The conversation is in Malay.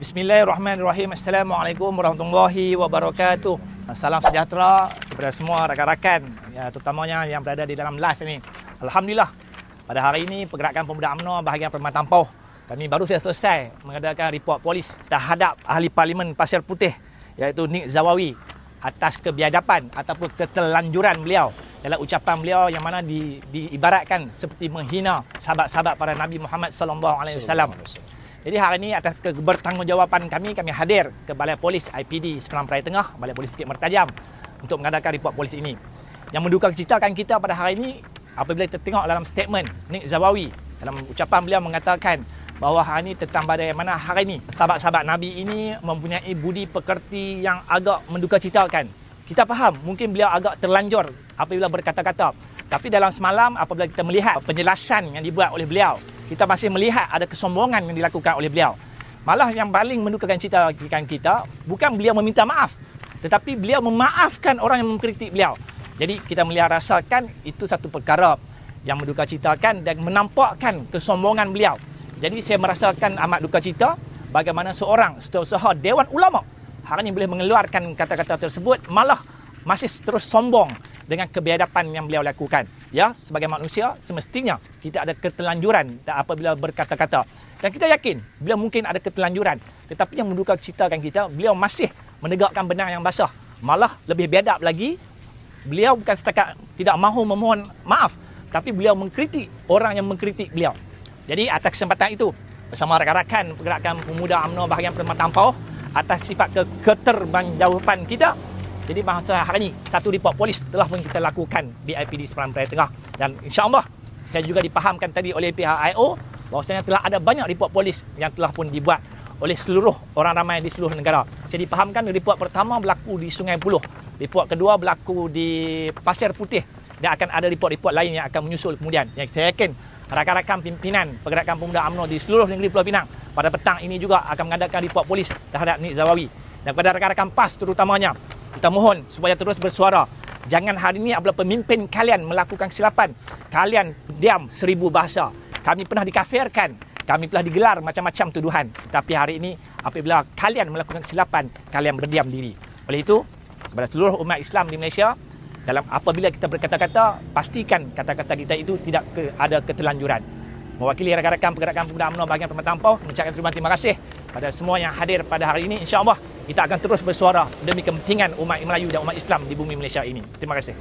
Bismillahirrahmanirrahim. Assalamualaikum warahmatullahi wabarakatuh. Salam sejahtera kepada semua rakan-rakan, ya, terutamanya yang berada di dalam live ini. Alhamdulillah, pada hari ini Pergerakan Pemuda UMNO bahagian Perkhidmatan Tampau, kami baru saja selesai mengadakan report polis terhadap Ahli Parlimen Pasir Putih, iaitu Nik Zawawi, atas kebiadaban ataupun keterlanjuran beliau dalam ucapan beliau yang mana diibaratkan seperti menghina sahabat-sahabat para Nabi Muhammad SAW. Jadi hari ini atas kebertanggungjawaban kami hadir ke Balai Polis IPD Seberang Peraya Tengah, Balai Polis Bukit Mertajam, untuk mengadakan report polis ini. Yang mendukacitakan kita pada hari ini apabila kita tengok dalam statement Nik Zawawi, dalam ucapan beliau mengatakan bahawa hari ini tentang pada mana hari ini sahabat-sahabat Nabi ini mempunyai budi pekerti yang agak mendukacitakan. Kita faham mungkin beliau agak terlanjur apabila berkata-kata, tapi dalam semalam apabila kita melihat penjelasan yang dibuat oleh beliau, kita masih melihat ada kesombongan yang dilakukan oleh beliau. Malah yang paling mendukakan cita kita bukan beliau meminta maaf, tetapi beliau memaafkan orang yang mengkritik beliau. Jadi kita melihat rasakan itu satu perkara yang mendukacitakan dan menampakkan kesombongan beliau. Jadi saya merasakan amat duka cita bagaimana seorang setiausaha Dewan Ulama hari ini boleh mengeluarkan kata-kata tersebut, malah masih terus sombong dengan kebiadaban yang beliau lakukan. Ya, sebagai manusia semestinya kita ada keterlanjuran apabila berkata-kata. Dan kita yakin beliau mungkin ada keterlanjuran, tetapi yang mendukacitakan kita, beliau masih menegakkan benang yang basah. Malah lebih biadab lagi, beliau bukan setakat tidak mahu memohon maaf, tapi beliau mengkritik orang yang mengkritik beliau. Jadi atas kesempatan itu, bersama rakan-rakan Pergerakan Pemuda UMNO bahagian Perkhidmatan Tampau, atas sifat ketertanggungjawaban kita, jadi masa hari ini satu report polis telah pun kita lakukan di IPD Seberang Peraya Tengah, dan insya-Allah saya juga dipahamkan tadi oleh pihak IO bahawasanya telah ada banyak report polis yang telah pun dibuat oleh seluruh orang ramai di seluruh negara. Saya dipahamkan report pertama berlaku di Sungai Buloh, report kedua berlaku di Pasir Putih, dan akan ada report-report lain yang akan menyusul kemudian. Yang saya yakin rakan-rakan pimpinan Pergerakan Pemuda UMNO di seluruh negeri Pulau Pinang pada petang ini juga akan mengadakan report polis terhadap Nik Zawawi. Dan kepada rakan-rakan PAS terutamanya, kita mohon supaya terus bersuara. Jangan hari ini apabila pemimpin kalian melakukan kesilapan, kalian diam 1000 bahasa. Kami pernah dikafirkan, kami pernah digelar macam-macam tuduhan. Tapi hari ini apabila kalian melakukan kesilapan, kalian berdiam diri. Oleh itu, kepada seluruh umat Islam di Malaysia, dalam apabila kita berkata-kata, pastikan kata-kata kita itu tidak ada keterlanjuran. Mewakili rakan-rakan Pergerakan Pemuda UMNO bahagian Perkhidmatan Tampau, mengucapkan terima kasih pada semua yang hadir pada hari ini. InsyaAllah kita akan terus bersuara demi kepentingan umat Melayu dan umat Islam di bumi Malaysia ini. Terima kasih.